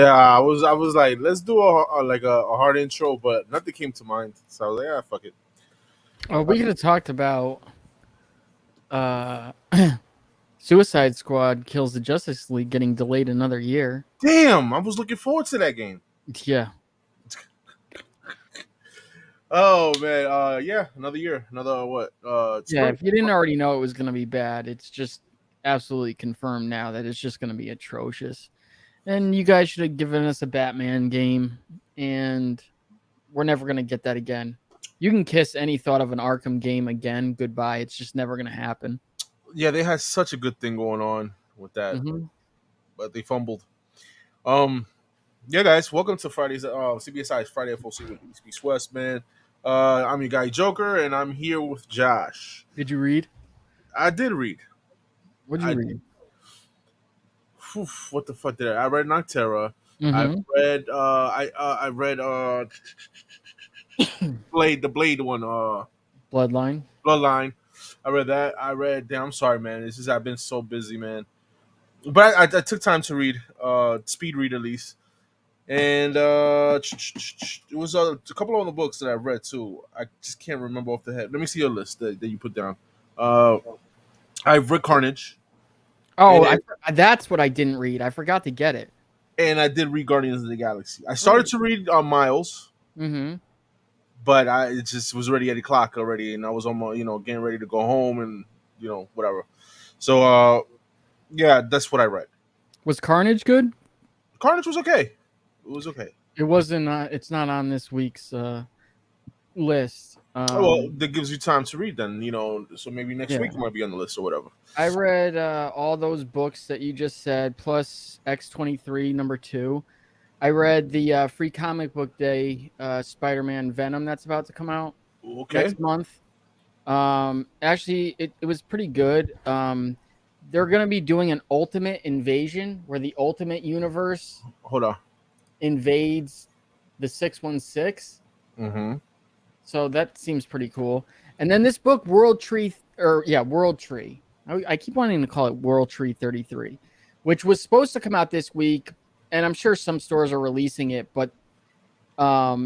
Yeah, I was like, let's do a hard intro, but nothing came to mind. So I was like, yeah, fuck it. Oh, we could have talked about uh, Suicide Squad Kills the Justice League getting delayed another year. Damn, I was looking forward to that game. Yeah. Oh man, yeah, another year, another what? Yeah, Spring. if you didn't already know it was going to be bad, it's just absolutely confirmed now that it's just going to be atrocious. And you guys should have given us a Batman game, and we're never going to get that again. You can kiss any thought of an Arkham game again. Goodbye. It's just never going to happen. Yeah, they had such a good thing going on with that, Mm-hmm. but they fumbled. Um, yeah, guys, welcome to Friday's CBSI Friday FOC with East West, man. I'm your guy Joker, and I'm here with Josh. Did you read? I did read. What'd you I read? what the fuck did I read Noctera. I Mm-hmm. read I read Blade, the Blade one, Bloodline. Bloodline. I read that. I read. Damn, I'm sorry, man. It's just I've been so busy, man. But I took time to read, speed read at least, and it was a couple of the books that I read too. I just can't remember off the head. Let me see your list that you put down. Uh, I've read Carnage, Oh, and that's what I didn't read. I forgot to get it. I did read Guardians of the Galaxy. I started to read Miles, Mm-hmm. but it just was already at the clock already, and I was almost getting ready to go home and whatever. So yeah, that's what I read. Was Carnage good? Carnage was okay. It was okay. It wasn't. It's not on this week's list. Oh, well, that gives you time to read then, so maybe next Yeah, week it might be on the list or whatever. I read all those books that you just said, plus X-23 #2. I read the free comic book day Spider-Man Venom that's about to come out Okay. next month. Actually, it was pretty good. They're gonna be doing an Ultimate Invasion where the Ultimate Universe Hold on. invades the 616. Mm-hmm. So that seems pretty cool. And then this book, World Tree. I keep wanting to call it World Tree 33, which was supposed to come out this week. And I'm sure some stores are releasing it, but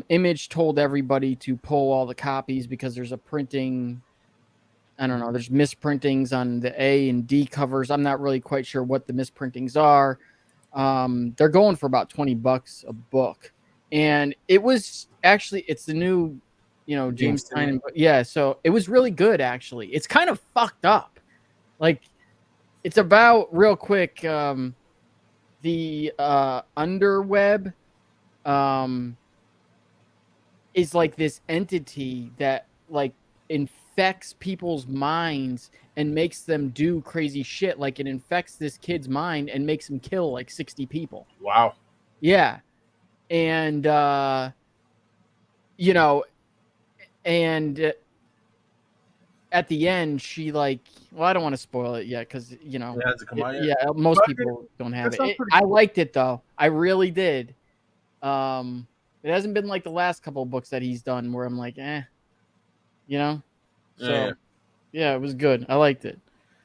Image told everybody to pull all the copies because there's a printing. I don't know. There's misprintings on the A and D covers. I'm not really quite sure what the misprintings are. They're going for about $20 a book. And it was actually, it's the new, James Tynion. Yeah, so it was really good, actually. It's kind of fucked up. Like, it's about, real quick, the underweb is like this entity that, like, infects people's minds and makes them do crazy shit. Like, it infects this kid's mind and makes him kill, like, 60 people. Wow. Yeah. And, and at the end, she I don't want to spoil it yet because, It hasn't come out yet. yeah, most But people don't have that sounds it. pretty I cool. liked it though. I really did. It hasn't been like the last couple of books that he's done where I'm like, So Yeah. it was good. I liked it.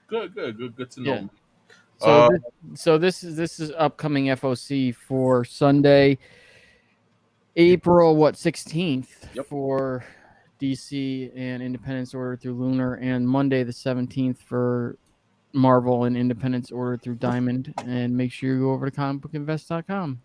Good to Yeah. know. So Uh, this is upcoming FOC for Sunday, April 16th Yep. for DC and Independence Order through Lunar, and Monday the 17th for Marvel and Independence Order through Diamond. And make sure you go over to comicbookinvest.com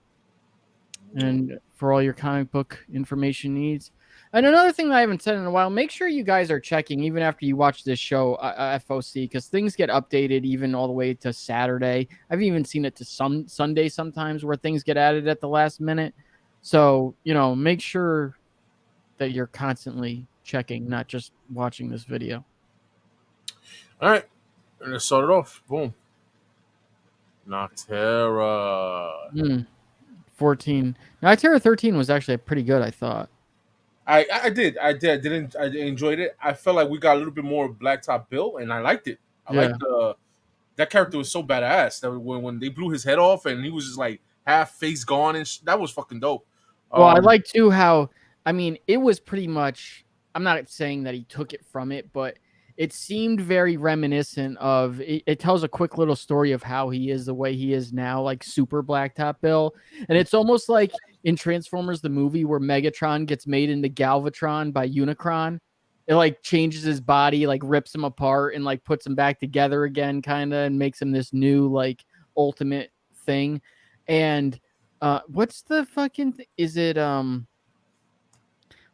and for all your comic book information needs. And another thing that I haven't said in a while, make sure you guys are checking even after you watch this show, FOC, because things get updated even all the way to Saturday. I've even seen it to Sunday sometimes where things get added at the last minute. So, make sure that you're constantly checking, not just watching this video. all right. Let's start it off. Boom. Noctera. 14. Now, Terra 13 was actually pretty good, I thought. I did. I enjoyed it. I felt like we got a little bit more Blacktop Bill, and I liked it. I Yeah. liked that character was so badass that when they blew his head off and he was just like half face gone and that was fucking dope. Well, I like too how, it was pretty much, I'm not saying that he took it from it, but it seemed very reminiscent of. It tells a quick little story of how he is the way he is now, like super Blacktop Bill, and it's almost like in Transformers the movie where Megatron gets made into Galvatron by Unicron. It like changes his body, like rips him apart and like puts him back together again, kind of, and makes him this new like ultimate thing. And what's the fucking is it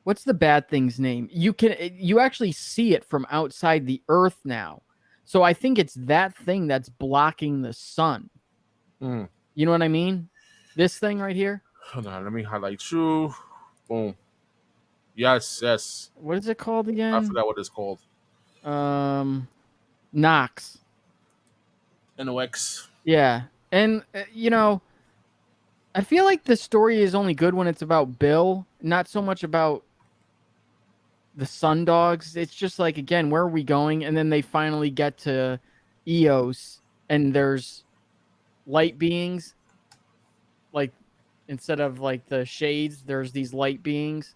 what's the bad thing's name? You actually see it from outside the Earth now. So I think it's that thing that's blocking the sun. Mm. You know what I mean? This thing right here. Hold on, let me highlight you. Boom. Yes. What is it called I again? forgot what it's called. Nox. NOx. Yeah. And I feel like the story is only good when it's about Bill, not so much about the Sun Dogs. It's just like, again, where are we going? And then they finally get to Eos, and there's light beings. Like, instead of like the shades, there's these light beings.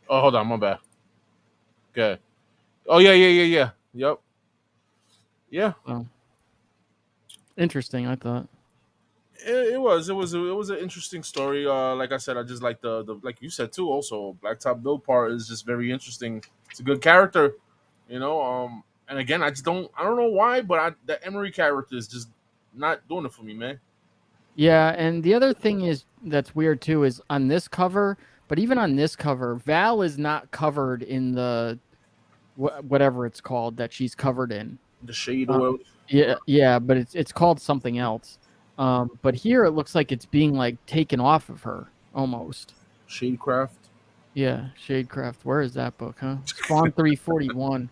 Oh, hold on, my bad. Okay. Oh yeah. Yep. Yeah. Oh, interesting. I thought. It was an interesting story. Like I said, I just like the like you said too. Also, Blacktop Bill part is just very interesting. It's a good character, you know. And again, I don't know why, but the Emery character is just not doing it for me, man. Yeah, and the other thing is that's weird too is on this cover, but even on this cover, Val is not covered in the whatever it's called that she's covered in. The shade Uh, oil, yeah, but it's called something else. But here it looks like it's being like taken off of her almost. Shadecraft. Yeah, Shadecraft. Where is that book, huh? Spawn 341.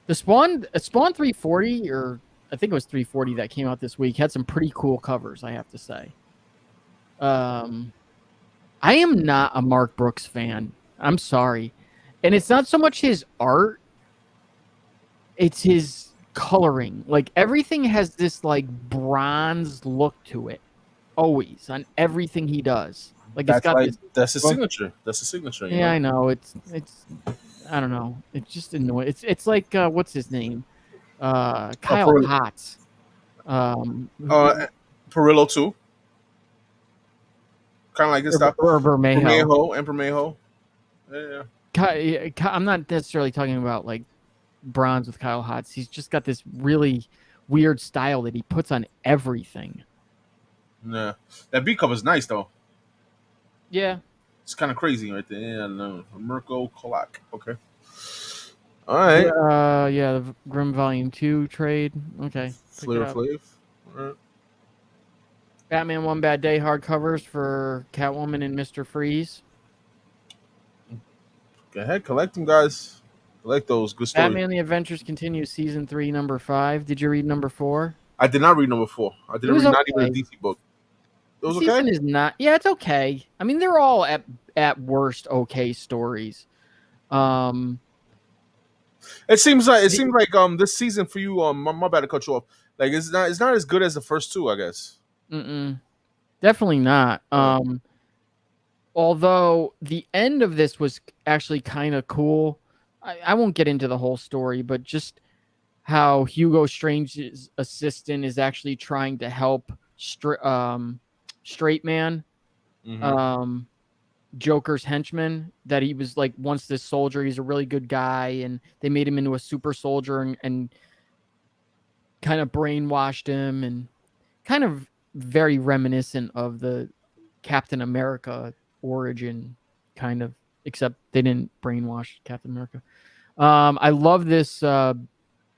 The Spawn 340, or I think it was 340 that came out this week, had some pretty cool covers, I have to say. I am not a Mark Brooks fan. I'm sorry. And it's not so much his art, it's his coloring. Like everything has this like bronze look to it. Always on everything he does. Like it's got this. That's his signature. That's his signature. Yeah, I know. It's I don't know. It's just annoying. It's like what's his name? Kyle Hotz. Perillo too. Kind of like his stuff. Bermejo. And Bermejo. Yeah. I'm not necessarily talking about like bronze with Kyle Hotz. He's just got this really weird style that he puts on everything. Yeah, that B cover is nice though. Yeah, it's kind of crazy right there. Yeah, no, Mirko Kolak. Okay. All right. Yeah, the Grim Volume 2 trade. Okay. Flair Flav. All right. Batman One Bad Day hardcovers for Catwoman and Mr. Freeze. Go ahead, collect them, guys. Collect those. Good story. Batman The Adventures Continue, Season 3, Number 5. Did you read Number 4? I did not read Number 4. I didn't read not even a DC book. It was Season okay? is not. Yeah, it's okay. I mean, they're all at worst okay stories. It seems like this season for you. My bad to cut you off. Like it's not as good as the first two, I guess. Definitely not. Although the end of this was actually kind of cool. I won't get into the whole story, but just how Hugo Strange's assistant is actually trying to help Straight Man, Joker's henchman, that he was like once this soldier. He's a really good guy, and they made him into a super soldier and kind of brainwashed him, and kind of very reminiscent of the Captain America origin, kind of, except they didn't brainwash Captain America. I love this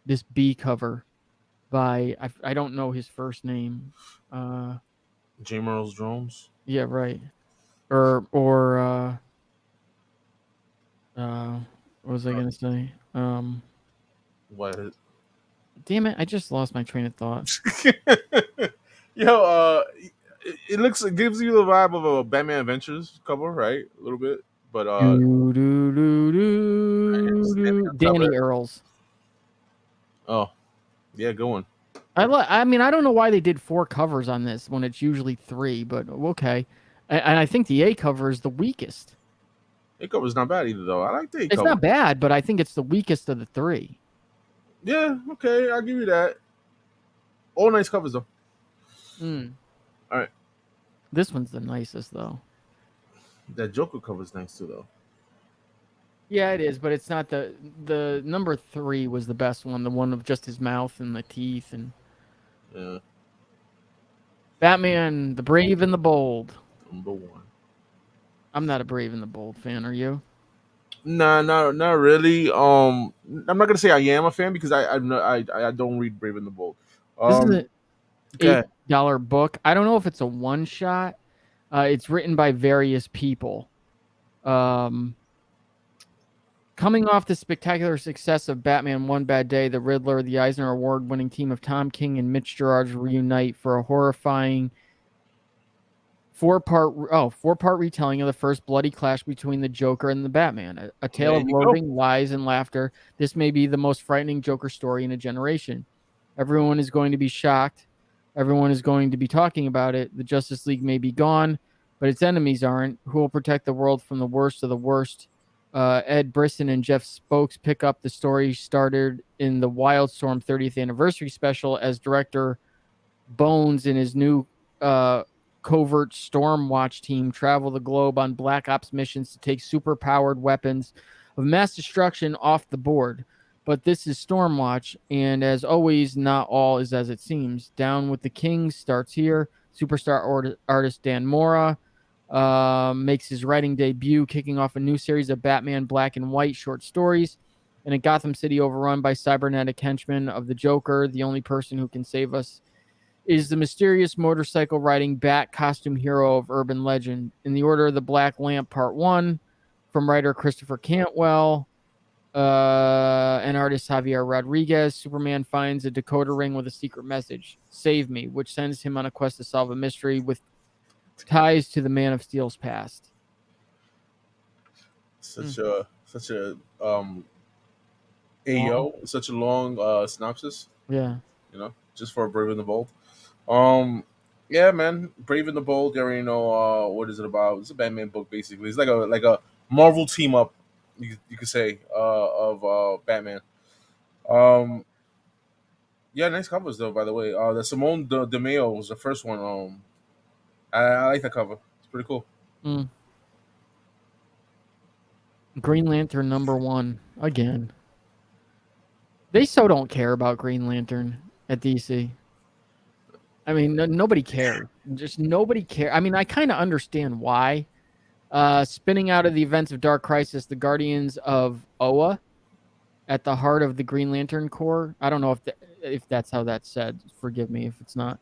this B cover by I don't know his first name. J. Merle's Drones. Yeah, right. Or what was I gonna say? What? Damn it! I just lost my train of thought. Yo, it gives you the vibe of a Batman Adventures cover, right? A little bit, but Danny Earls. Oh, yeah, go on. I mean, I don't know why they did 4 covers on this when it's usually 3, but okay. And I think the A cover is the weakest. A cover's not bad either, though. I like the A It's cover. not bad, but I think it's the weakest of the three. Yeah, okay, I'll give you that. All nice covers though. Mm. All right, This one's the nicest though. that Joker cover's nice too, though. Yeah, it is, but it's not the number 3 was the best one, the one of just his mouth and the teeth and Yeah, Batman, the Brave and the Bold. number one. I'm not a Brave and the Bold fan, are you? Nah, not really. I'm not gonna say I am a fan because I don't read Brave and the Bold. This is an Okay. $8 book. I don't know if it's a one shot. It's written by various people. Coming off the spectacular success of Batman One Bad Day, the Riddler, the Eisner Award-winning team of Tom King and Mitch Gerards reunite for a horrifying four-part retelling of the first bloody clash between the Joker and the Batman. A tale of loathing, lies, and laughter. This may be the most frightening Joker story in a generation. Everyone is going to be shocked. Everyone is going to be talking about it. The Justice League may be gone, but its enemies aren't. Who will protect the world from the worst of the worst? Ed Brisson and Jeff Spokes pick up the story started in the Wildstorm 30th anniversary special as director Bones and his new covert Stormwatch team travel the globe on Black Ops missions to take super-powered weapons of mass destruction off the board. But this is Stormwatch, and as always, not all is as it seems. Down with the Kings starts here. Superstar artist Dan Mora makes his writing debut, kicking off a new series of Batman Black and White short stories. In a Gotham City overrun by cybernetic henchmen of the Joker, the only person who can save us is the mysterious motorcycle-riding bat costume hero of urban legend. In the Order of the Black Lamp Part 1, from writer Christopher Cantwell and artist Javier Rodriguez, Superman finds a decoder ring with a secret message, "Save me," which sends him on a quest to solve a mystery with ties to the Man of Steel's past. Such a AO, such a long synopsis. Yeah. Just for Brave and the Bold. Yeah, man, Brave and the Bold. You already know what is it about? It's a Batman book, basically. It's like a Marvel team up, you could say, of Batman. Um, yeah, nice covers though. By the way, the Simone de Mayo was the first one. I like that cover. It's pretty cool. Mm. Green Lantern #1 again. They so don't care about Green Lantern at DC. I mean, nobody cares. Just nobody cares. I mean, I kind of understand why. Spinning out of the events of Dark Crisis, the Guardians of Oa, at the heart of the Green Lantern Corps. I don't know if that's how that's said. Forgive me if it's not.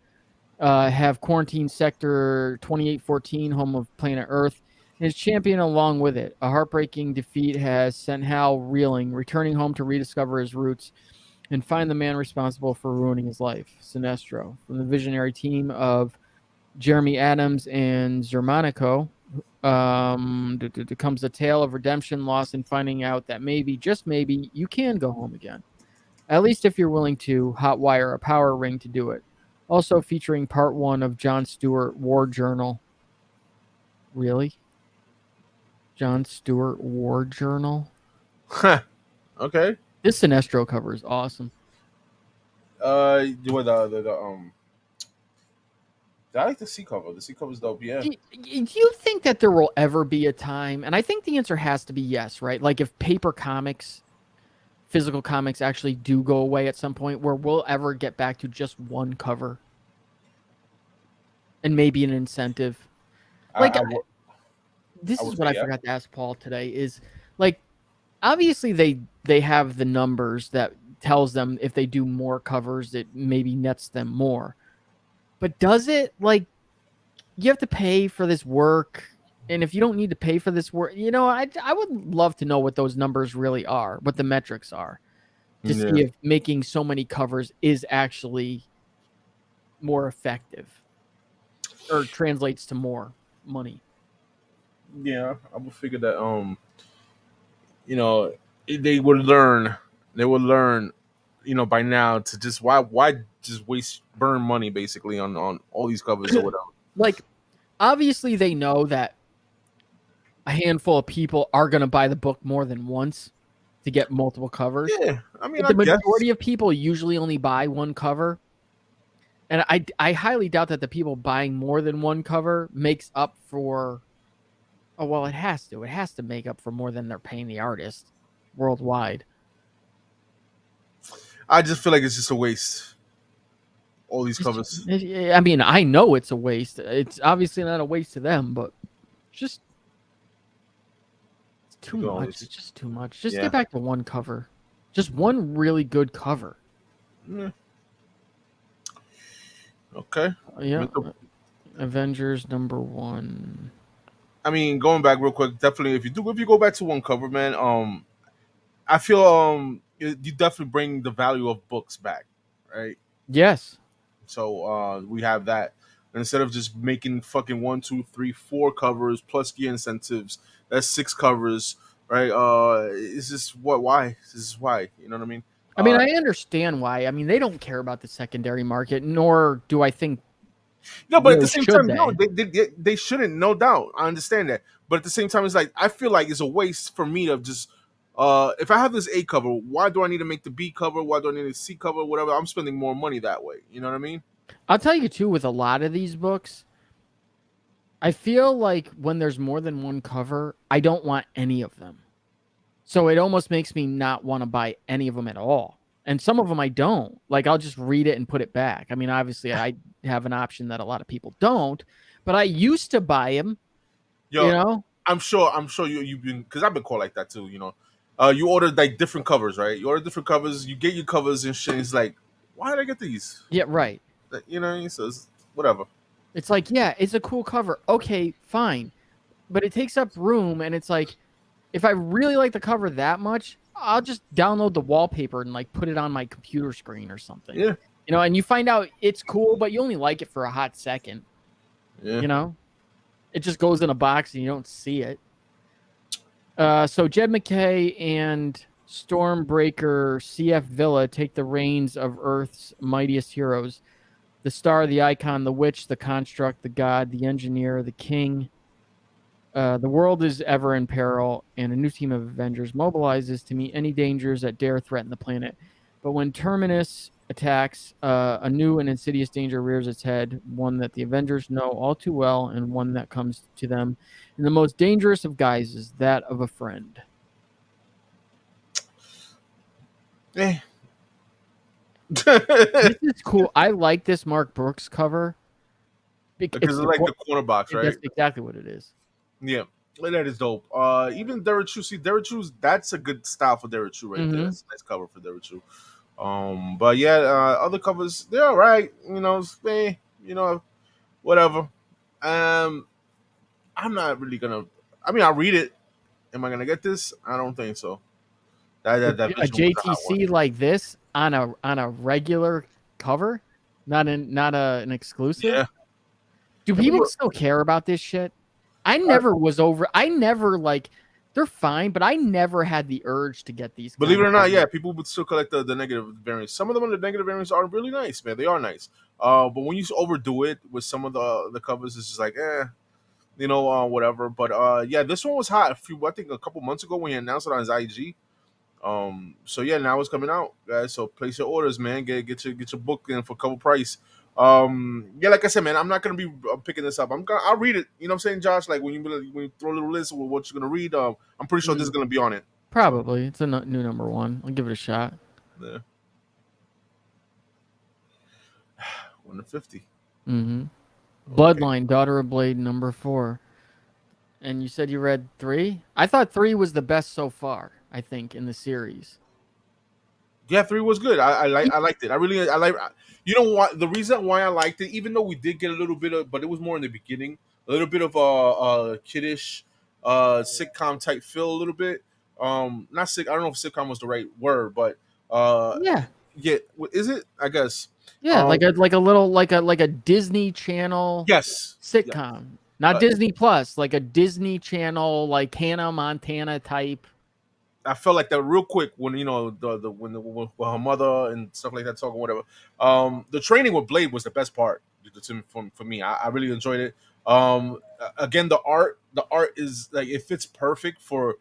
Have quarantined Sector 2814, home of planet Earth, and his champion along with it. A heartbreaking defeat has sent Hal reeling, returning home to rediscover his roots and find the man responsible for ruining his life, Sinestro. From the visionary team of Jeremy Adams and Zermanico, comes a tale of redemption, loss, and finding out that maybe, just maybe, you can go home again. At least if you're willing to hotwire a power ring to do it. Also featuring part 1 of John Stewart War Journal. Really? John Stewart War Journal? Okay. This Sinestro cover is awesome. What I like the C cover. The C cover's dope. Yeah. Do you think that there will ever be a time, and I think the answer has to be yes, right? Like if paper comics, physical comics actually do go away at some point, where we'll ever get back to just one cover and maybe an incentive. Like this is what I forgot to ask Paul today is like, obviously they have the numbers that tells them if they do more covers, it maybe nets them more. But does it, like, you have to pay for this work? And if you don't need to pay for this work, I would love to know what those numbers really are, what the metrics are, to see if making so many covers is actually more effective or translates to more money. Yeah, I would figure that they would learn. They would learn, by now to just why just burn money basically on all these covers or whatever. Like, obviously they know that a handful of people are going to buy the book more than once to get multiple covers. Yeah, I mean, But I the guess. majority of people usually only buy one cover. And I highly doubt that the people buying more than one cover makes up for. Oh, well, it has to. It has to make up for more than they're paying the artist worldwide. I just feel like it's just a waste. All these covers. I mean, I know it's a waste. It's obviously not a waste to them, but just it's too You can much. always, It's just too much. Just yeah. get back to one cover. Just one really good cover. Yeah. Okay. Yeah. With the- Avengers #1. I mean, going back real quick, definitely. If you go back to one cover, man, I feel you definitely bring the value of books back, right? Yes. So we have that instead of just making fucking one, two, three, four covers plus gear incentives. That's six covers, right? It's just what? Why? This is why. You know what I mean? I mean, Uh, I understand why. I mean, they don't care about the secondary market, nor do I think no, but at the really same should time, no, they. they shouldn't. No doubt, I understand that. But at the same time, it's like I feel like it's a waste for me to just. If I have this A cover, why do I need to make the B cover? Why do I need a C cover? Whatever. I'm spending more money that way. You know what I mean? I'll tell you too, with a lot of these books, I feel like when there's more than one cover, I don't want any of them. So it almost makes me not want to buy any of them at all. And some of them I don't. Like I'll just read it and put it back. I mean, obviously I have an option that a lot of people don't, but I used to buy them, you Yo, know? I'm sure you've been because I've been called like that too. You order like different covers, right? You order different covers, you get your covers and shit. It's like, why did I get these? Yeah, right. You know what I mean? So it's whatever. It's like, yeah, it's a cool cover. Okay, fine. But it takes up room and it's like if I really like the cover that much, I'll just download the wallpaper and like put it on my computer screen or something. Yeah, And you find out it's cool, but you only like it for a hot second, yeah. you know? It just goes in a box and you don't see it. So Jed McKay and Stormbreaker CF Villa take the reins of Earth's mightiest heroes. The star, the icon, the witch, the construct, the god, the engineer, the king. The world is ever in peril, and a new team of Avengers mobilizes to meet any dangers that dare threaten the planet. But when Terminus attacks, a new and insidious danger rears its head, one that the Avengers know all too well, and one that comes to them in the most dangerous of guises, that of a friend. Eh. This is cool. I like this Mark Brooks cover. Because it's like the corner box, right? That's exactly what it is. Yeah, that is dope. Even Derechu, see Derechu's that's a good style for Derechu right there. Mm-hmm. That's a nice cover for Derechu. But yeah, other covers they're all right. Whatever. Um, I'm not really gonna. I mean, I'll read it. Am I gonna get this? I don't think so. That A vision was a hot one. JTC like this on a regular cover, not an exclusive. Yeah. Do I mean, people still care about this shit? I never was over. I never like. They're fine, but I never had the urge to get these. believe Kind it of or not, covers. yeah, people would still collect the negative variants. Some of them, the negative variants are really nice, man. They are nice. But when you overdo it with some of the covers, it's just like, whatever. But yeah, this one was hot. I think a couple months ago when he announced it on his IG. So yeah, now it's coming out, guys. So place your orders, man. Get your book in for cover price. Yeah, like I said, man, I'm not gonna be picking this up. I'll read it. You know what I'm saying, Josh? Like when you throw a little list of what you're gonna read, I'm pretty sure this is gonna be on it. So Probably it's a new #1. I'll give it a shot. yeah, 150. Mm-hmm. Okay. Bloodline, Daughter of Blade #4. And you said you read 3? I thought 3 was the best so far, I think, in the series. Yeah, 3 was good. I liked it. I like. You know what? The reason why I liked it, even though we did get a little bit of, but it was more in the beginning, a little bit of a kiddish, sitcom type feel, a little bit. Not sick. I don't know if sitcom was the right word, but Yeah. yeah, is it? I guess. Yeah, Um, like a little like a Disney Channel yes. Yeah. sitcom. Not Uh, Disney Plus, like a Disney Channel like Hannah Montana type. I felt like that real quick when when her mother and stuff like that talking whatever. The training with Blade was the best part for me. I really enjoyed it. Again, the art is like it fits perfect for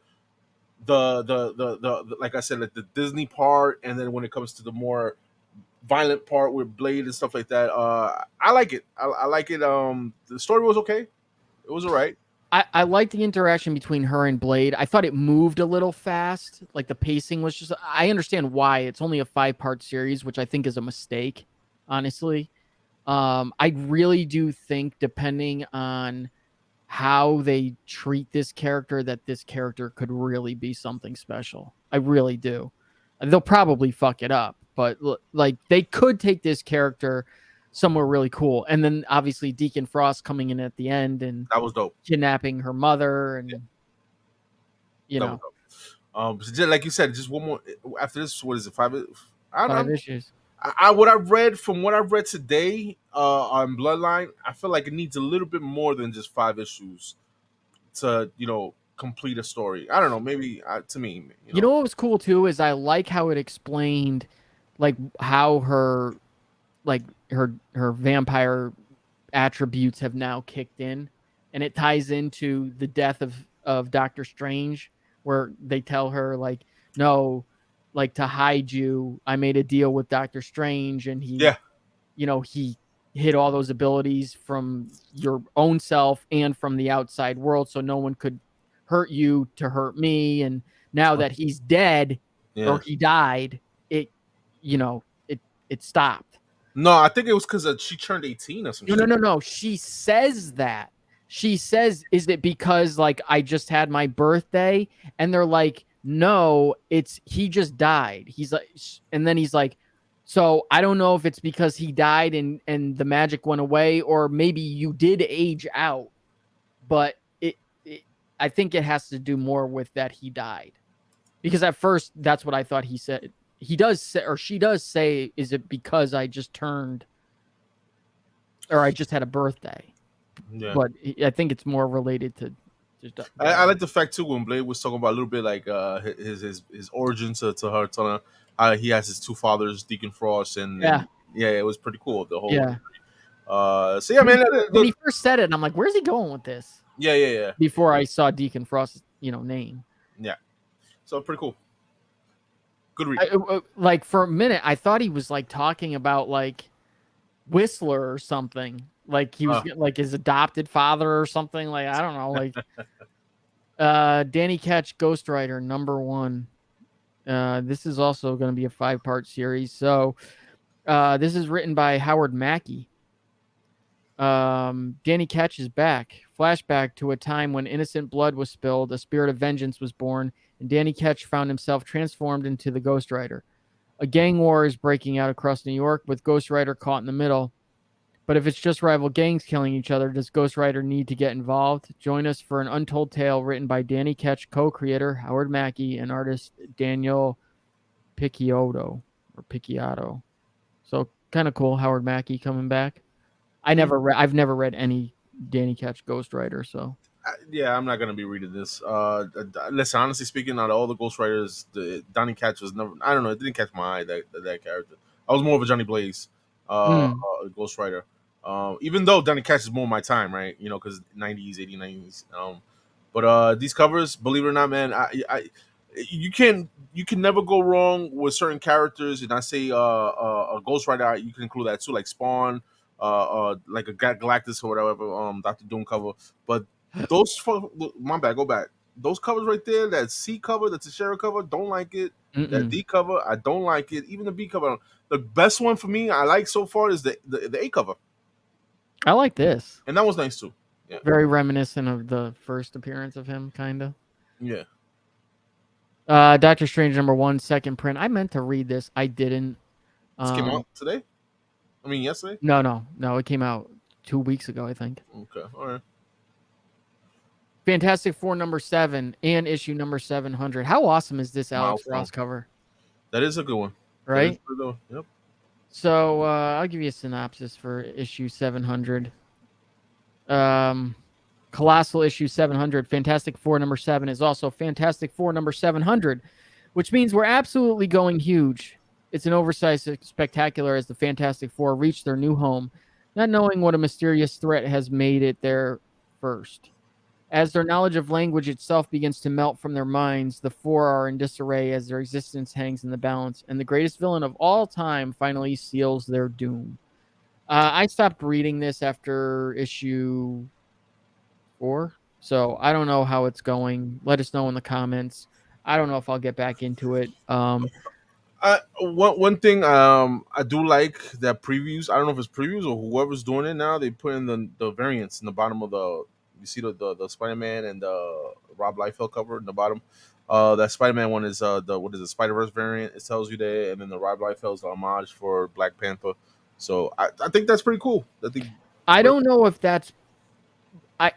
the like I said, like the Disney part, and then when it comes to the more violent part with Blade and stuff like that, I like it. I like it. The story was okay. It was alright. I like the interaction between her and Blade. I thought it moved a little fast. Like the pacing was just. I understand why it's only a 5-part series, which I think is a mistake, honestly. I really do think, depending on how they treat this character, that this character could really be something special. I really do. They'll probably fuck it up, but like they could take this character somewhere really cool. And then obviously Deacon Frost coming in at the end and That was dope. kidnapping her mother, Yeah, and you that was know, dope. So just, like you said, just one more after this. What is it? Five? five issues. What I've read from what I've read today on Bloodline, I feel like it needs a little bit more than just 5 issues to complete a story. I don't know. Maybe to me, You know what was cool too is I like how it explained like how her like her vampire attributes have now kicked in, and it ties into the death of Doctor Strange, where they tell her like, no, like to hide you, I made a deal with Doctor Strange, and Yeah, he hid all those abilities from your own self and from the outside world, so no one could hurt you to hurt me. And now that he's dead, yeah. or he died, it you know it stopped. No, I think it was because she turned 18 or some shit. No. She says that. She says, "Is it because like I just had my birthday?" And they're like, "No, it's he just died." He's like, and then he's like, "So I don't know if it's because he died and the magic went away, or maybe you did age out, but it I think it has to do more with that he died." Because at first that's what I thought he said. He does say, or she does say, "Is it because I just turned, or I just had a birthday?" Yeah. But I think it's more related to just I like the fact too when Blade was talking about a little bit like his origin to her, telling her how he has his two fathers, Deacon Frost, and yeah, yeah, it was pretty cool. The whole yeah. so yeah, man. When he first said it, I'm like, "Where's he going with this?" Yeah. Before I saw Deacon Frost's name. Yeah. So pretty cool. Good read. Like for a minute, I thought he was like talking about like Whistler or something. Like he was like his adopted father or something. Like I don't know. Like Danny Ketch, Ghost Rider #1. This is also going to be a 5-part series. So this is written by Howard Mackey. Danny Ketch is back. Flashback to a time when innocent blood was spilled, a spirit of vengeance was born, and Danny Ketch found himself transformed into the Ghost Rider. A gang war is breaking out across New York, with Ghost Rider caught in the middle. But if it's just rival gangs killing each other, does Ghost Rider need to get involved? Join us for an untold tale written by Danny Ketch, co-creator Howard Mackey, and artist Daniel Picciotto. So kind of cool, Howard Mackey coming back. I've never read any Danny Ketch Ghost Rider, so Yeah, I'm not gonna be reading this. Listen, honestly speaking, out of all the Ghost Riders, the Donny Catch was never. I don't know. It didn't catch my eye that character. I was more of a Johnny Blaze, Ghost Rider. Even though Donny Catch is more my time, right? Because 90s, 80s, 90s. But these covers, believe it or not, man, you can never go wrong with certain characters. And I say a Ghost Rider, you can include that too, like Spawn, like a Galactus or whatever, Doctor Doom cover. But my bad, go back. Those covers right there, that C cover, that's a Sheriff cover, don't like it. That D cover, I don't like it. Even the B cover, the best one for me I like so far is the A cover, I like this. and that was nice too. Yeah, Very reminiscent of the first appearance of him, kind of. yeah. Doctor Strange #1, second print. I meant to read this, I didn't. This came out today. I mean, yesterday. No. It came out 2 weeks ago, I think. Okay, all right. Fantastic Four #7 and issue #700. How awesome is this Alex Milestone. Ross cover? That is a good one, right? Yep. So I'll give you a synopsis for issue 700. Colossal issue 700. Fantastic Four #7 is also Fantastic Four #700, which means we're absolutely going huge. It's an oversized spectacular as the Fantastic Four reach their new home. not knowing what a mysterious threat has made it there first. As their knowledge of language itself begins to melt from their minds, the four are in disarray as their existence hangs in the balance, and the greatest villain of all time finally seals their doom. I stopped reading this after issue 4, so I don't know how it's going. Let us know in the comments. I don't know if I'll get back into it. One thing I do like that previews. I don't know if it's previews or whoever's doing it now. They put in the variants in the bottom of the. You see the Spider Man and the Rob Liefeld cover in the bottom. That Spider Man one is the what is it, Spider Verse variant. It tells you there, and then the Rob Liefeld's the homage for Black Panther. So I think that's pretty cool. I think I don't know if that's I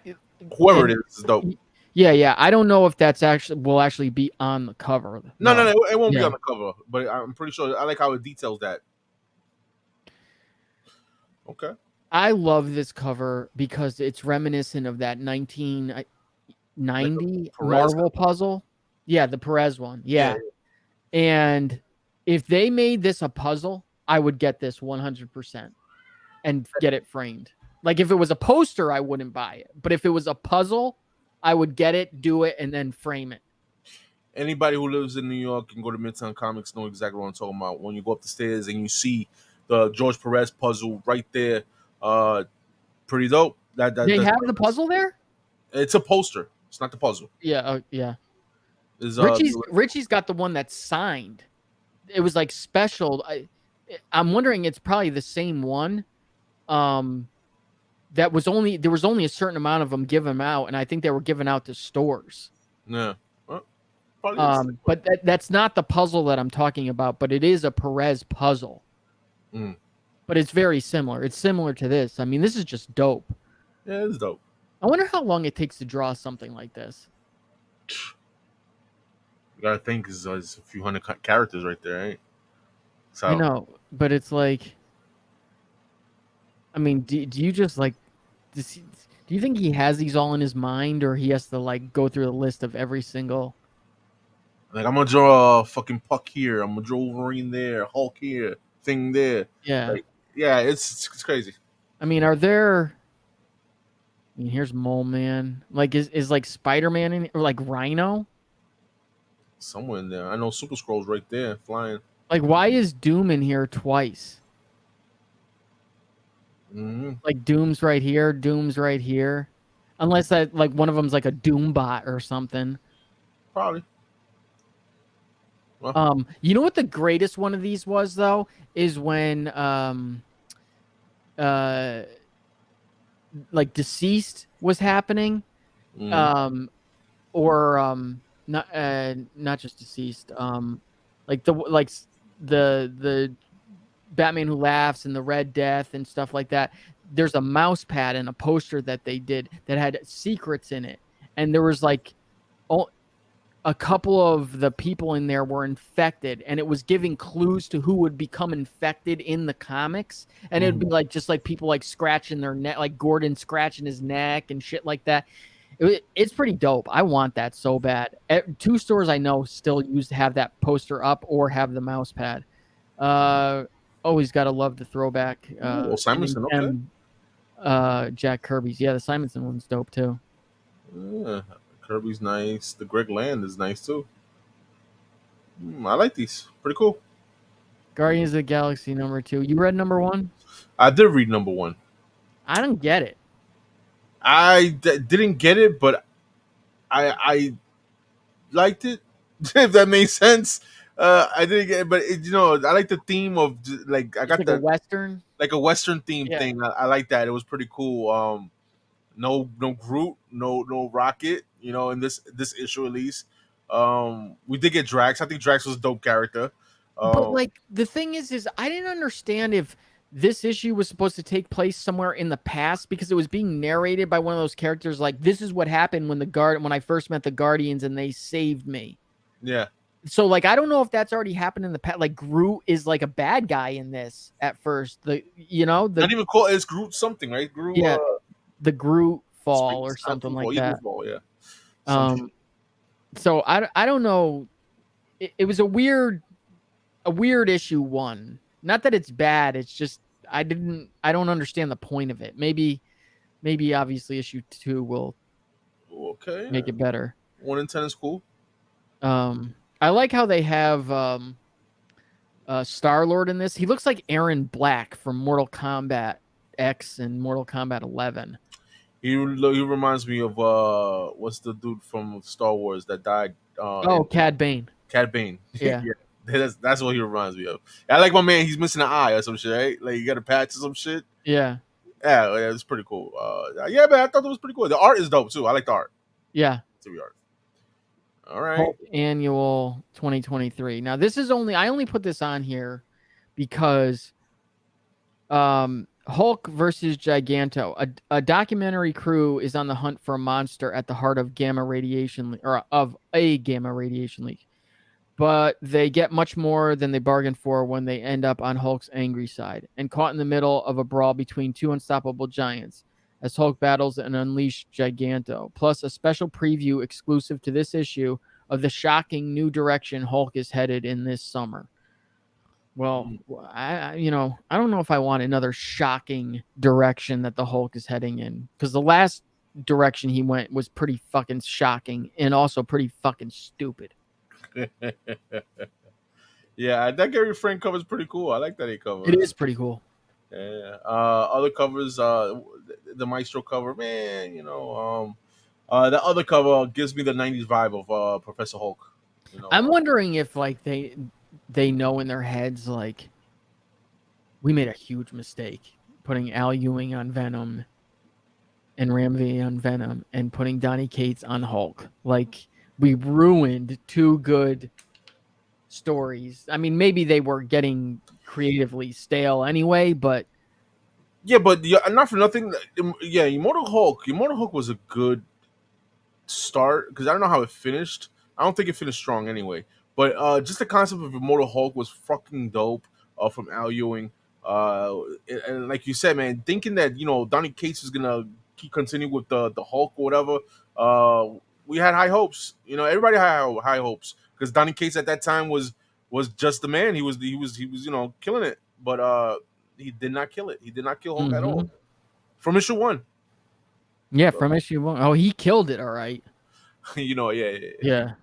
whoever and it is dope. yeah. I don't know if that's will actually be on the cover. No, No. it won't be Yeah. on the cover, but I'm pretty sure. I like how it details that. Okay. I love this cover because it's reminiscent of that Like 1990 a Perez. Marvel puzzle. Yeah, the Perez one. Yeah. Yeah. And if they made this a puzzle, I would get this 100% and get it framed. Like if it was a poster, I wouldn't buy it. But if it was a puzzle, I would get it, do it, and then frame it. Anybody who lives in New York and go to Midtown Comics know exactly what I'm talking about. When you go up the stairs and you see the George Perez puzzle right there, pretty dope. They That's have the puzzle there? it's a poster. It's not the puzzle. Yeah, yeah. Is Richie's got the one that's signed. It was like special. I'm wondering it's probably the same one. There was only a certain amount of them given out, and I think they were given out to stores. Yeah. Well, but that's not the puzzle that I'm talking about, but it is a Perez puzzle. Mm. But it's very similar. It's similar to this. I mean, this is just dope. Yeah, it's dope. I wonder how long it takes to draw something like this. You gotta think is a few hundred characters right there, right? So I know, but it's like, I mean, do you just like, do you think he has these all in his mind, or he has to like go through the list of every single? Like I'm gonna draw a fucking Puck here. I'm gonna draw Wolverine there, Hulk here, thing there. Yeah. Like, yeah, it's crazy. I mean, are there? I mean, here's Mole Man. Like, is like Spider-Man in, or like Rhino? Somewhere in there. I know Super Scroll's right there, flying. Like, why is Doom in here twice? Mm-hmm. Like, Doom's right here, Doom's right here. Unless that, like, one of them's like a Doom bot or something. Probably. Well, You know what the greatest one of these was, though? Is when, like, Deceased was happening. mm-hmm. Or not just Deceased. Like the Batman Who Laughs and the Red Death and stuff like that. There's a mouse pad and a poster that they did that had secrets in it, and there was like a couple of the people in there were infected, and it was giving clues to who would become infected in the comics, and it'd be like just like people like scratching their neck, like Gordon scratching his neck and shit like that. It's pretty dope. I want that so bad. 2 stores I know still have that poster up or have the mouse pad. Always got to love the throwback. Simonson, okay. Jack Kirby's. Yeah, the Simonson one's dope too. Yeah, Kirby's nice. The Greg Land is nice too. I like these. Pretty cool. Guardians of the Galaxy #2. You read #1? I did read #1. I don't get it. I didn't get it, but I liked it. If that makes sense. I didn't get it, but I like the theme of like I got like a Western, like a Western theme Yeah. thing. I like that. It was pretty cool. No Groot, no Rocket. In this issue at least. We did get Drax. I think Drax was a dope character. But like the thing is I didn't understand if this issue was supposed to take place somewhere in the past, because it was being narrated by one of those characters like, this is what happened when I first met the Guardians and they saved me. Yeah. So like I don't know if that's already happened in the past. Like Groot is like a bad guy in this at first. Not even call it's Groot something, right? Groot. Yeah. The Groot fall or something like that. Fall, yeah. So I don't know. It was a weird issue 1. Not that it's bad. It's just I don't understand the point of it. Maybe obviously issue 2 will Okay, make it better. 1 in 10 is cool. I like how they have Star-Lord in this. He looks like Aaron Black from Mortal Kombat X and Mortal Kombat 11. He reminds me of what's the dude from Star Wars that died? Oh, In Cad Bane. Cad Bane. Yeah. Yeah, that's what he reminds me of. I like my man. He's missing an eye or some shit, right? Like you got a patch or some shit. Yeah. Yeah, it's pretty cool. Yeah, man, I thought it was pretty cool. The art is dope too. I like the art. Yeah. To be art. All right. Hulk Annual 2023. Now this is I only put this on here because Hulk versus Giganto. A documentary crew is on the hunt for a monster at the heart of gamma radiation or of a gamma radiation leak. But they get much more than they bargained for when they end up on Hulk's angry side and caught in the middle of a brawl between two unstoppable giants as Hulk battles an unleashed Giganto, plus a special preview exclusive to this issue of the shocking new direction Hulk is headed in this summer. Well, I don't know if I want another shocking direction that the Hulk is heading in, because the last direction he went was pretty fucking shocking and also pretty fucking stupid. Yeah, that Gary Frank cover is pretty cool. I like that he cover. It is pretty cool. Yeah. Other covers, the Maestro cover, man. The other cover gives me the '90s vibe of Professor Hulk. I'm wondering if like they know in their heads like we made a huge mistake putting Al Ewing on Venom and Ramsey on Venom and putting Donny Cates on Hulk. Like we ruined two good stories. I mean, maybe they were getting creatively stale anyway, but not for nothing. Yeah, Immortal Hulk was a good start because I don't know how it finished. I don't think it finished strong anyway. But just the concept of Immortal Hulk was fucking dope from Al Ewing. And like you said, man, thinking that Donny Cates was gonna continue with the Hulk or whatever. We had high hopes. Everybody had high hopes because Donny Cates at that time was just the man. He was killing it. But he did not kill it. He did not kill Hulk at all from issue 1. Yeah, from issue 1. Oh, he killed it. All right. Yeah.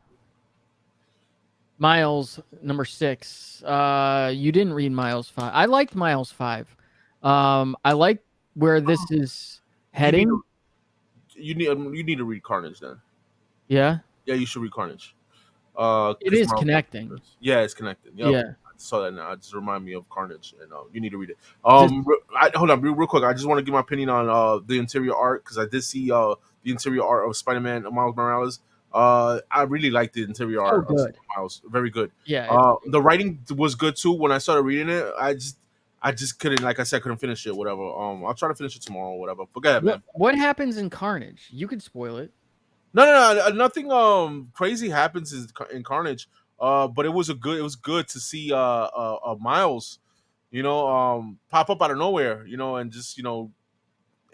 Miles number 6. You didn't read Miles 5. I liked Miles 5. I like where this is heading. You need to read Carnage then. Yeah. Yeah, you should read Carnage. It is connecting. Yeah, it's connected. Yep. Yeah. I saw that now. It just remind me of Carnage, and you need to read it. Hold on, real quick. I just want to give my opinion on the interior art because I did see the interior art of Spider-Man Miles Morales. I really liked the interior art of Miles. Very good. Yeah. The writing was good too. When I started reading it, I just couldn't, like I said, couldn't finish it. Whatever. I'll try to finish it tomorrow. Or whatever. But go ahead, man. What happens in Carnage? You could spoil it. No, nothing crazy happens in Carnage. But it was good to see Miles, pop up out of nowhere, and just and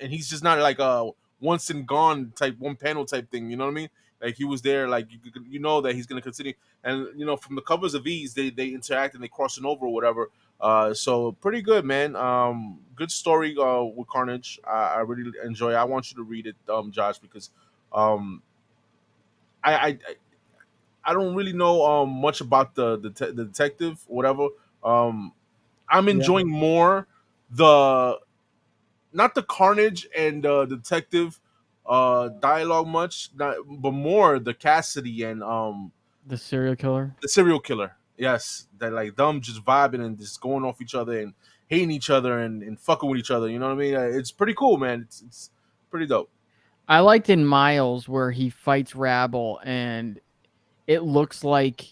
he's just not like a once and gone type one panel type thing, you know what I mean? Like he was there, like you know that he's gonna continue, and from the covers of these, they interact and they crossing over or whatever. So pretty good, man. Good story with Carnage. I really enjoy it. I want you to read it, Josh, because I don't really know much about the detective or whatever. I'm enjoying more the not the Carnage and detective dialogue much, but more the Cassidy and the serial killer. The serial killer. Yes, that like them just vibing and just going off each other and hating each other and fucking with each other. You know what I mean? It's pretty cool, man. It's pretty dope. I liked in Miles where he fights Rabble and it looks like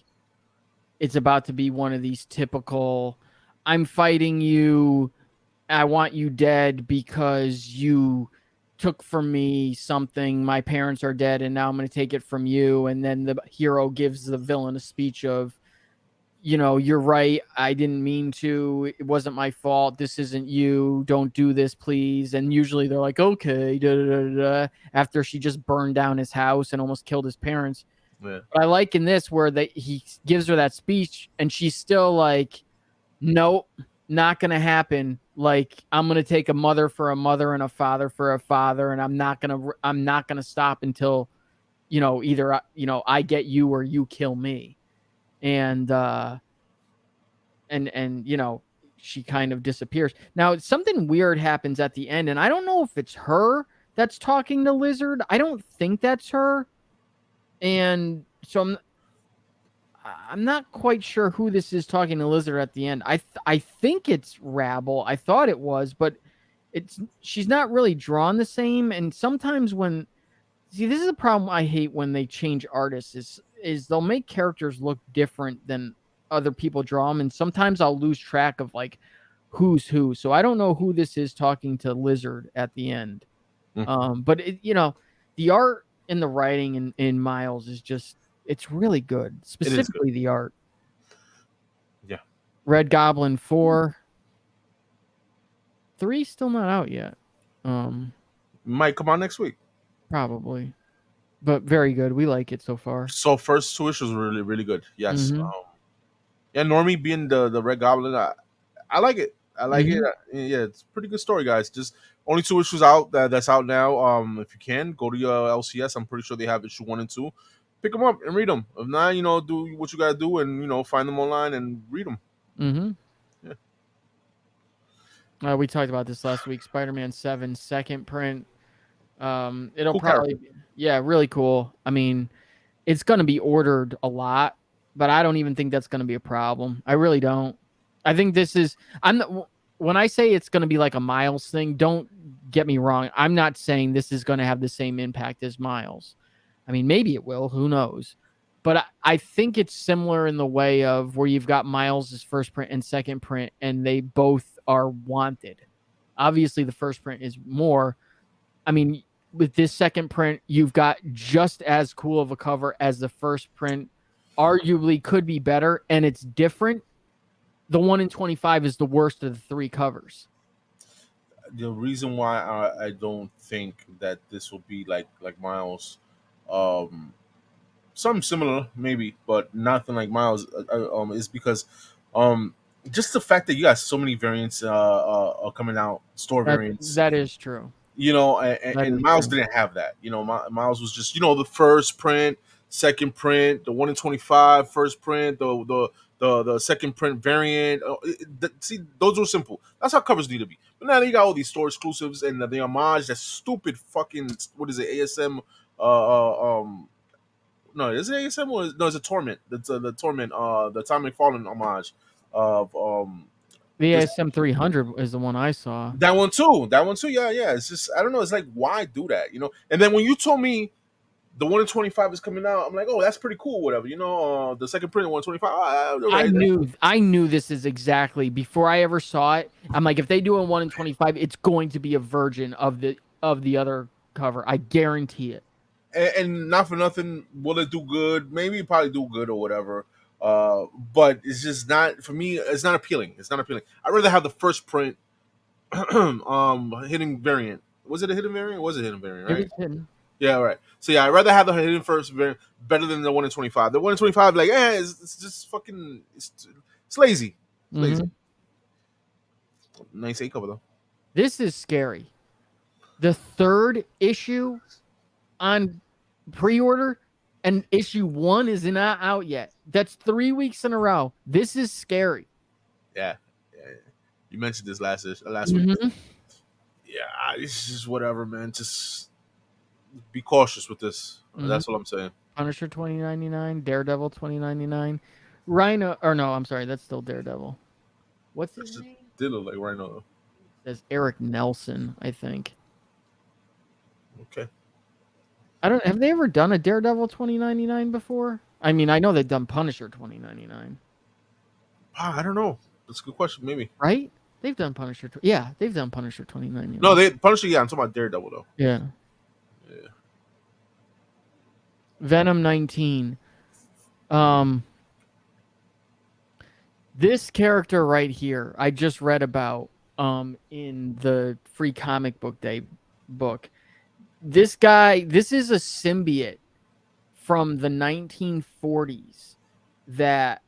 it's about to be one of these typical I'm fighting you, I want you dead because you took from me something, my parents are dead and now I'm going to take it from you. And then the hero gives the villain a speech of, you're right, I didn't mean to, it wasn't my fault, this isn't you, don't do this please. And usually they're like, okay, after she just burned down his house and almost killed his parents. Yeah. But I like in this where he gives her that speech and she's still like, nope, not gonna happen. like I'm gonna take a mother for a mother and a father for a father, and I'm not gonna stop until either I get you or you kill me. And she kind of disappears. Now something weird happens at the end, and I don't know if it's her that's talking to Lizard. I don't think that's her. And so I'm not quite sure who this is talking to Lizard at the end. I think it's Rabble. I thought it was, but she's not really drawn the same. And sometimes this is a problem I hate when they change artists is they'll make characters look different than other people draw them, and sometimes I'll lose track of like who's who. So I don't know who this is talking to Lizard at the end. But the art and the writing in Miles is just, it's really good. Specifically the art. Yeah. Red Goblin 4. 3 still not out yet. Might come out next week. Probably. But very good. We like it so far. So first 2 issues were really, really good. Yes. Mm-hmm. Yeah, Normie being the Red Goblin, I like it. I like it. Yeah, it's a pretty good story, guys. Just only 2 issues out that's out now. If you can go to your LCS, I'm pretty sure they have issue 1 and 2. Pick them up and read them. If not, do what you gotta do and find them online and read them. Mm-hmm. Yeah. We talked about this last week. Spider-Man 7 second print. It'll Cool probably really cool. I mean, it's gonna be ordered a lot, but I don't even think that's gonna be a problem. I really don't. I think this is when I say it's gonna be like a Miles thing, don't get me wrong. I'm not saying this is gonna have the same impact as Miles. I mean, maybe it will, who knows? But I think it's similar in the way of where you've got Miles' first print and second print, and they both are wanted. Obviously, the first print is more. I mean, with this second print, you've got just as cool of a cover as the first print. Arguably could be better, and it's different. The 1 in 25 is the worst of the 3 covers. The reason why I don't think that this will be like Miles, something similar maybe, but nothing like Miles, is because just the fact that you got so many variants are coming out, store variants. That is true. And Miles didn't have that. Miles was just the first print, second print, the 1 in 25 first print, the second print variant. See, those were simple. That's how covers need to be. But now you got all these store exclusives and the homage. That stupid fucking, what is it? ASM. No, is it ASM or no? It's a Torment. That's the Torment. The Time McFarlane homage of the ASM 300 is the one I saw. That one too. Yeah. It's just, I don't know. It's like, why do that? And then when you told me the 1 in 25 is coming out, I'm like, oh, that's pretty cool. Whatever. The second print 1 in 25. I knew this is exactly before I ever saw it. I'm like, if they do a 1 in 25, it's going to be a version of the other cover. I guarantee it. And not for nothing, will it do good? Maybe it probably do good or whatever. But it's just not, for me. It's not appealing. I'd rather have the first print, hidden variant. Was it a hidden variant? It was a hidden variant, right? It was hidden. Yeah, right. So yeah, I'd rather have the hidden first variant better than the 1 in 25. The 1 in 25, like, it's just fucking, it's lazy. It's lazy. Nice A cover though. This is scary. The 3rd issue on pre-order, and issue 1 is not out yet. That's 3 weeks in a row. This is scary. Yeah. You mentioned this last week. Yeah, it's just whatever, man. Just be cautious with this. That's what I'm saying. Punisher $20.99, Daredevil $20.99, Rhino. Or no, I'm sorry, that's still Daredevil. What's his name? Did look like Rhino though. Says Eric Nelson, I think. Okay. Have they ever done a Daredevil $20.99 before? I mean, I know they've done Punisher $20.99. I don't know. That's a good question. Maybe. Right? They've done Punisher. They've done Punisher $20.99. No, Punisher. Yeah, I'm talking about Daredevil though. Yeah. Venom 19. This character right here, I just read about in the free comic book day book. This guy, this is a symbiote from the 1940s that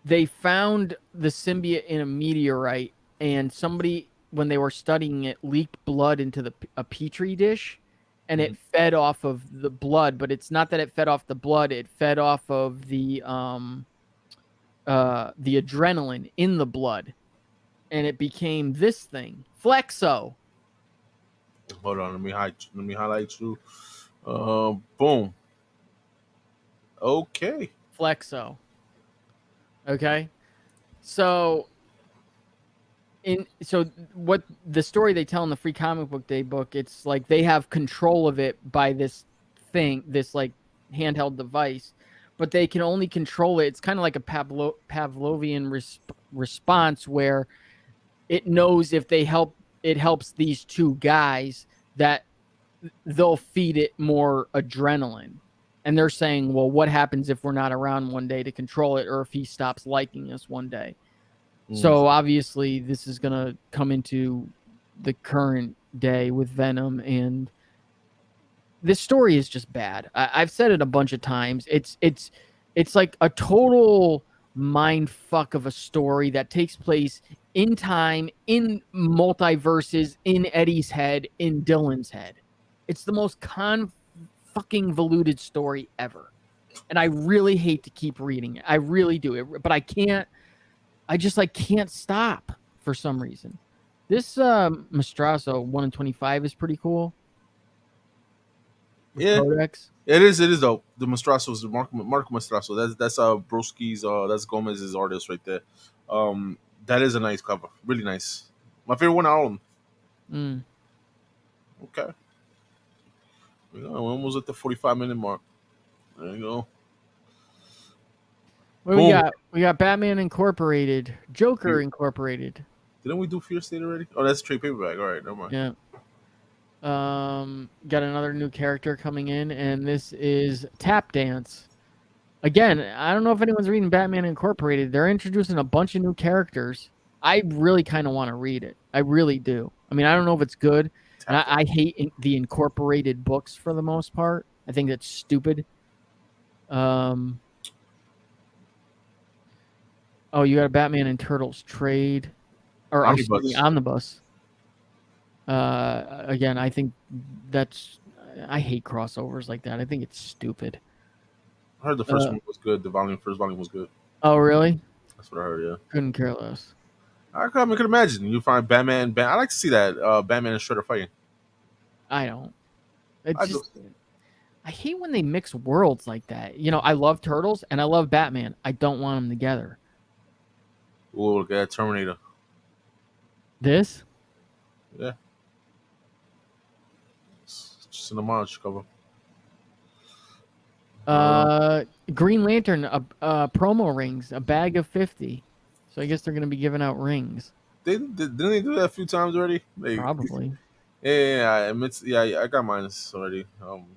they found the symbiote in a meteorite, and somebody, when they were studying it, leaked blood into a petri dish, and it fed off of the blood. But it's not that it fed off the blood; it fed off of the adrenaline in the blood, and it became this thing, Flexo. Hold on, let me highlight you. Boom. Okay. Flexo. Okay, so what the story they tell in the Free Comic Book Day book, it's like they have control of it by this thing, this like handheld device, but they can only control it. It's kind of like a Pavlovian response where it knows if it helps these two guys, that they'll feed it more adrenaline. And they're saying, well, what happens if we're not around one day to control it, or if he stops liking us one day? So obviously this is going to come into the current day with Venom, and this story is just bad. I've said it a bunch of times. It's like a total mind fuck of a story that takes place in time, in multiverses, in Eddie's head, in Dylan's head. It's the most fucking voluted story ever. And I really hate to keep reading it. I really do it, but I can't. I just like can't stop for some reason. This Mastrasso 1 in 25 is pretty cool. With Yeah, Codex. it is. It is dope. The Mastrasso's the Marco Mastrasso. That's Broski's. That's Gomez's artist right there. That is a nice cover. Really nice. My favorite one out of them. Mm. Okay. We're almost at the 45-minute mark. There you go. What do we Boom. got? We got Batman Incorporated, Joker Incorporated. Didn't we do Fear State already? Oh, that's a trade paperback. All right, never mind. Yeah. Got another new character coming in, and this is Tap Dance. Again, I don't know if anyone's reading Batman Incorporated. They're introducing a bunch of new characters. I really kind of want to read it. I really do. I mean, I don't know if it's good. And I hate the incorporated books for the most part. I think that's stupid. Oh, you got a Batman and Turtles trade, or omnibus. Again, I think I hate crossovers like that. I think it's stupid. I heard the first one was good. First volume was good. Oh, really? That's what I heard. Yeah. Couldn't care less. I could imagine you find Batman. I like to see that Batman and Shredder fighting. I don't. I hate when they mix worlds like that. You know, I love Turtles and I love Batman. I don't want them together. Ooh, look at Terminator. This? Yeah. It's just an homage cover. Green Lantern, promo rings, a bag of 50. So I guess they're going to be giving out rings. Didn't they do that a few times already? Probably. Yeah, I got mine already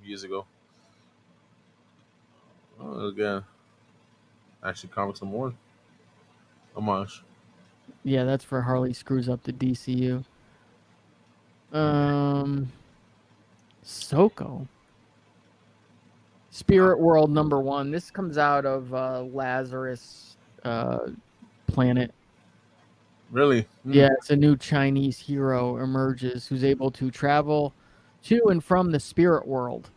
years ago. Again, actually, comics number one. Homage. Yeah, that's for Harley screws up the DCU. Soko. Spirit World #1. This comes out of Lazarus planet. Really? Yeah, it's a new Chinese hero emerges who's able to travel to and from the spirit world.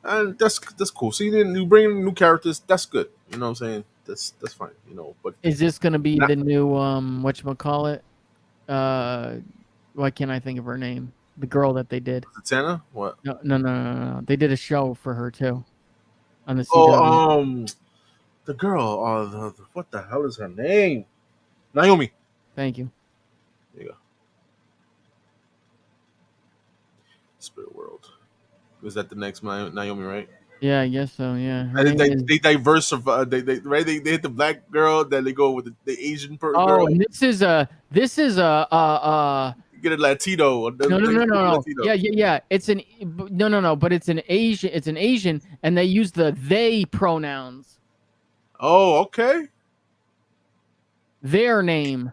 And that's cool. See, then you bring in new characters. That's good. You know what I'm saying? That's fine. You know, but is this going to be the new whatchamacallit? Why can't I think of her name? The girl that they did. Zatanna? What? No. They did a show for her too on the CW. Oh, the girl. What the hell is her name? Naomi. Thank you. There you go. Spirit World. Is that the next Naomi, right? Yeah, I guess so. Yeah, they diverse of they hit the black girl, then they go with the Asian girl. Oh, and this is a get a Latino. No. Yeah. It's an no. But it's an Asian. It's an Asian, and they use the they pronouns. Oh, okay. Their name.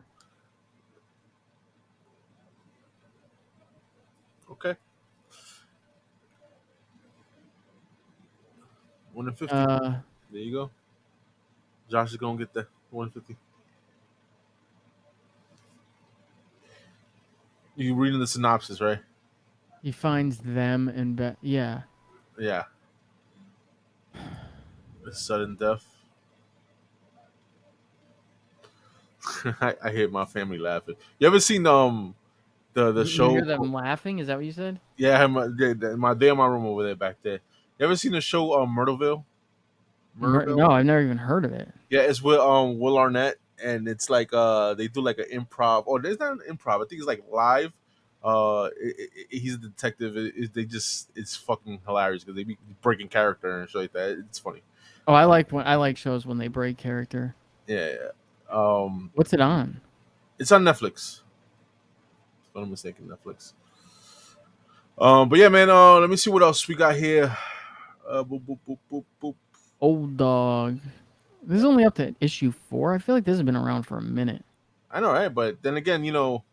Okay. 1 in 50. There you go. Josh is gonna get that. 150. You reading the synopsis, right? He finds them and yeah. Yeah. A sudden death. I hate my family laughing. You ever seen the You hear show? them laughing? Is that what you said? Yeah, I have they in my room over there back there. You ever seen the show Myrtleville? No, Myrtleville? I've never even heard of it. Yeah, it's with Will Arnett, and it's like they do like an improv. Or there's not an improv. I think it's like live. He's a detective. It's fucking hilarious because they be breaking character and shit like that. It's funny. Oh, I like shows when they break character. Yeah, yeah. What's it on? It's on Netflix. If I'm not mistaken, Netflix. But yeah, man. Let me see what else we got here. Boop, boop, boop, boop, boop. Old Dog. This is only up to issue 4. I feel like this has been around for a minute. I know, right? But then again, with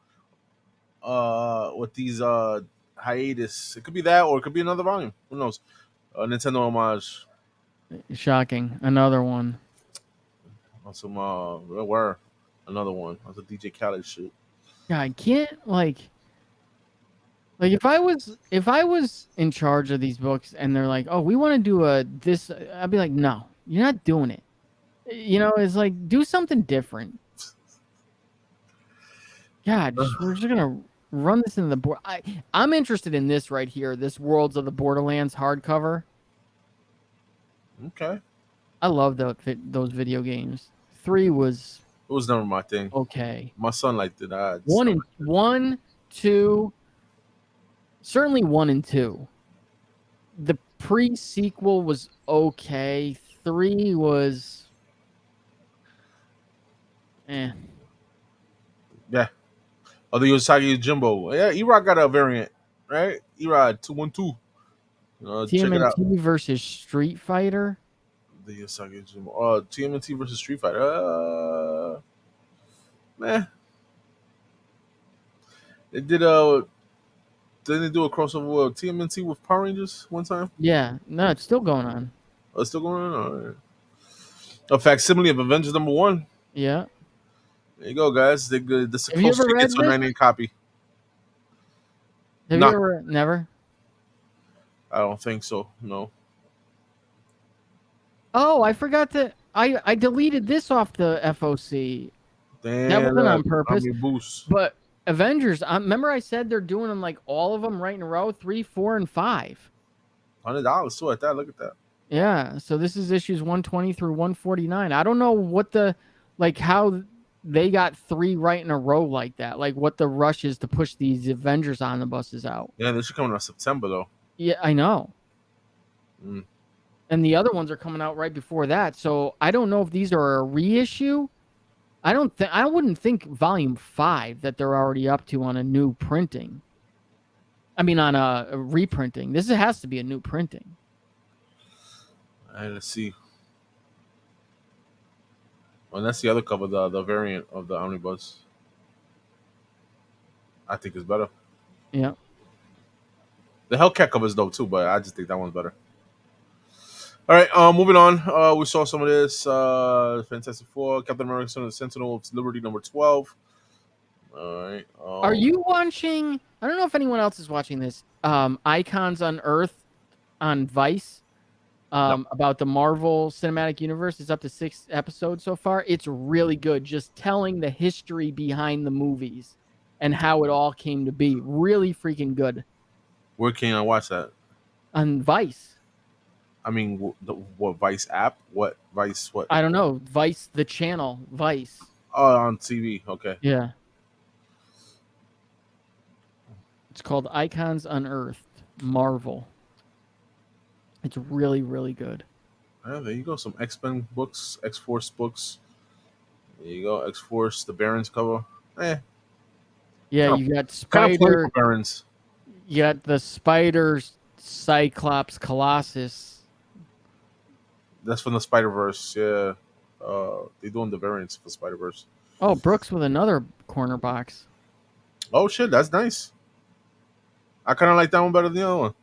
these hiatus, it could be that, or it could be another volume. Who knows? Nintendo homage Shocking. Another one. on some where another one on the DJ Khaled shit. Yeah, I can't like if I was in charge of these books and they're like, "Oh, we want to do this," I'd be like, "No, you're not doing it." You know, it's like do something different. God, we're just gonna run this into the board. I'm interested in this right here. This Worlds of the Borderlands hardcover. Okay, I love those video games. 3 was it was never my thing. okay. My son liked it. One, 2, certainly 1 and 2. The pre-sequel was okay. 3 was eh. Yeah. Oh, the Yosagi Jimbo. Yeah, E-Rod got a variant, right? E-Rod 212. Check it out. TMNT versus Street Fighter. The Yosagi Jimbo. TMNT versus Street Fighter. Man, they did didn't they do a crossover with TMNT with Power Rangers one time? Yeah, no, it's still going on. Oh, it's still going on. All right. A facsimile of Avengers #1. Yeah. There you go, guys. They good. This is a Have you close ever ticket read to a this? 98 copy. Have No, you ever never? I don't think so. No. Oh, I forgot to I deleted this off the FOC. That Damn, wasn't on I purpose. mean, boost. But Avengers, remember I said they're doing them like all of them right in a row, 3, 4, and 5. $100 too at that. Look at that. Yeah, so this is issues 120 through 149. I don't know what how they got 3 right in a row like that. Like what the rush is to push these Avengers omnibuses out. Yeah, this should come in September though. Yeah, I know. Mm. And the other ones are coming out right before that. So I don't know if these are a reissue. I wouldn't think volume 5 that they're already up to on a new printing. I mean on a reprinting. This has to be a new printing. All right, let's see. Well, that's the other cover, the variant of the omnibus. I think is better. Yeah. The Hellcat cover is dope too, but I just think that one's better. All right, moving on. We saw some of this. Fantastic Four, Captain America, the Sentinel of Liberty #12. All right. Are you watching? I don't know if anyone else is watching this. Icons on Earth on Vice. No. About the Marvel Cinematic Universe. It's up to 6 episodes so far. It's really good. Just telling the history behind the movies and how it all came to be. Really freaking good. Where can I watch that? On Vice. I mean, what Vice app? What Vice? What? I don't know. Vice, the channel. Vice. Oh, on TV. Okay. Yeah. It's called Icons Unearthed. Marvel. It's really, really good. Yeah, there you go. Some X-Men books, X-Force books. There you go. X-Force, the Barons cover. Yeah, Kinda- you got Kind of plain Spider. for Barons. You got the Spider, Cyclops, Colossus. That's from the Spider Verse. Yeah. They're doing the variants for Spider Verse. Oh, Brooks with another corner box. Oh shit, that's nice. I kind of like that one better than the other one.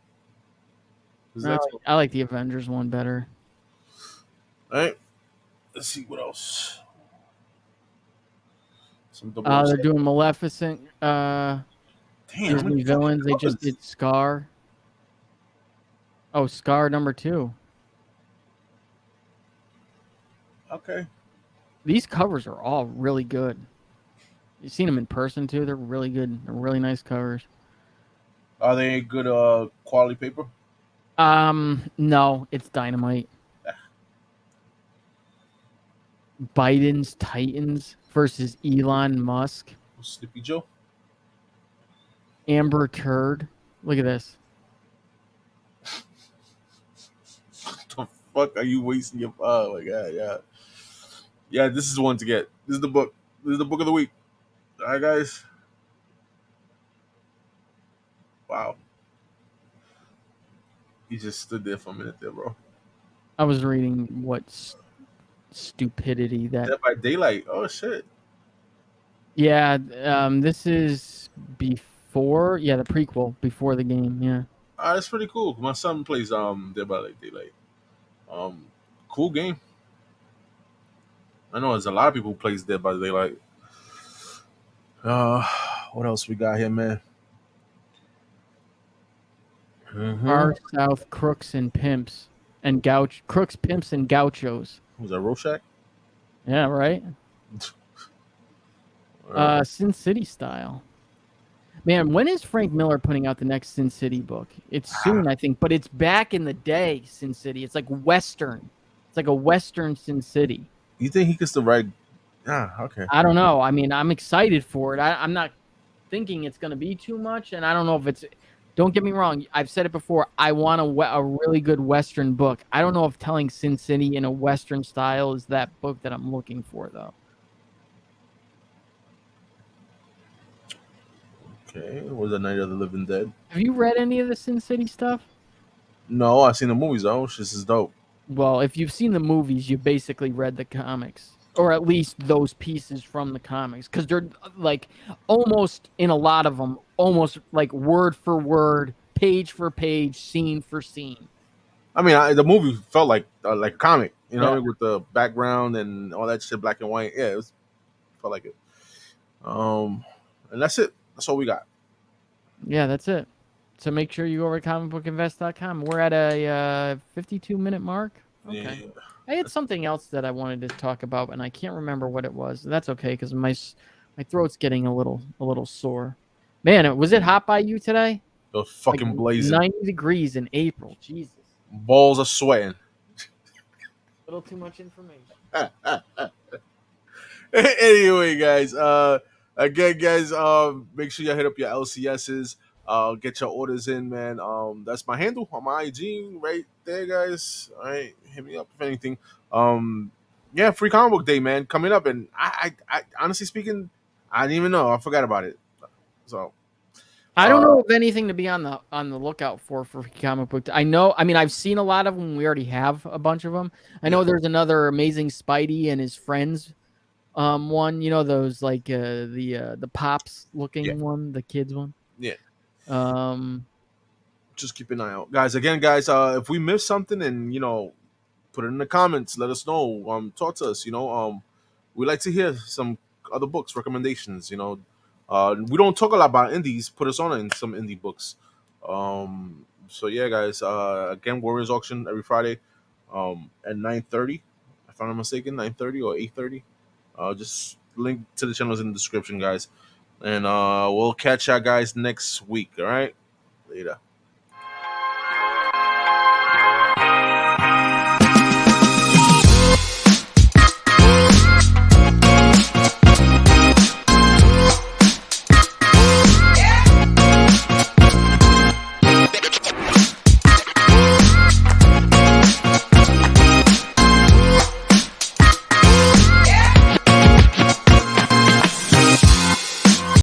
I like the Avengers one better. All right. Let's see what else. Some They're 007. doing Maleficent. Damn, how many Disney fucking villains. They just covers? did Scar. Oh, Scar #2. Okay. These covers are all really good. You've seen them in person too. They're really good. They're really nice covers. Are they good quality paper? No, it's Dynamite. Biden's Titans versus Elon Musk. Sleepy Joe? Amber Turd. Look at this. What the fuck are you wasting your oh my god, yeah. Yeah, this is the one to get. This is the book. This is the book of the week. Alright guys. Wow. He just stood there for a minute there, bro. I was reading what stupidity that. Dead by Daylight. Oh shit. Yeah, this is before. Yeah, the prequel before the game. Yeah. That's pretty cool. My son plays Dead by Daylight. Um cool game. I know there's a lot of people who plays Dead by Daylight. Uh what else we got here, man? Mm-hmm. Far South crooks and pimps and crooks, pimps, and gauchos. Was that Rorschach? Yeah, right. Sin City style. Man, when is Frank Miller putting out the next Sin City book? It's soon, I think, but it's back in the day. Sin City. It's like Western. It's like a Western Sin City. You think he could still write? Okay. I don't know. I mean, I'm excited for it. I'm not thinking it's going to be too much, and I don't know if it's. Don't get me wrong. I've said it before. I want a really good Western book. I don't know if telling Sin City in a Western style is that book that I'm looking for, though. Okay. Was that Night of the Living Dead? Have you read any of the Sin City stuff? No, I seen the movies though. This is dope. Well, if you've seen the movies, you basically read the comics, or at least those pieces from the comics, because they're like almost in a lot of them, almost like word for word, page for page, scene for scene. I mean, the movie felt like a comic, Yeah, with the background and all that shit, black and white. Yeah, felt like it. And that's it. That's all we got. yeah, that's it. So make sure you go over to comicbookinvest.com. We're at a 52-minute mark. Okay. Yeah. I had something else that I wanted to talk about, and I can't remember what it was. That's okay, because my throat's getting a little sore. Man, was it hot by you today? It was fucking Like blazing. 90 degrees in April. Jesus. Balls are sweating. A little too much information. Anyway, guys. Again, guys. Make sure you hit up your LCSs. Get your orders in, man. That's my handle on my IG right there, guys. All right, hit me up if anything. Yeah, free comic book day, man, coming up, and I honestly speaking, I didn't even know. I forgot about it. So I don't know of anything to be on the lookout for comic book. I know. I mean, I've seen a lot of them. We already have a bunch of them. I know there's another Amazing Spidey and his friends. One, those like the pops looking one, the kids one. Yeah. Um, Just keep an eye out, guys. Again, guys, if we missed something, and put it in the comments. Let us know. Talk to us. We like to hear some other books recommendations. We don't talk a lot about indies. Put us on in some indie books. So yeah, guys. Again, Warriors auction every Friday, at 9:30. If I'm not mistaken, 9:30 or 8:30. Just link to the channels in the description, guys. And we'll catch y'all guys next week. All right, later.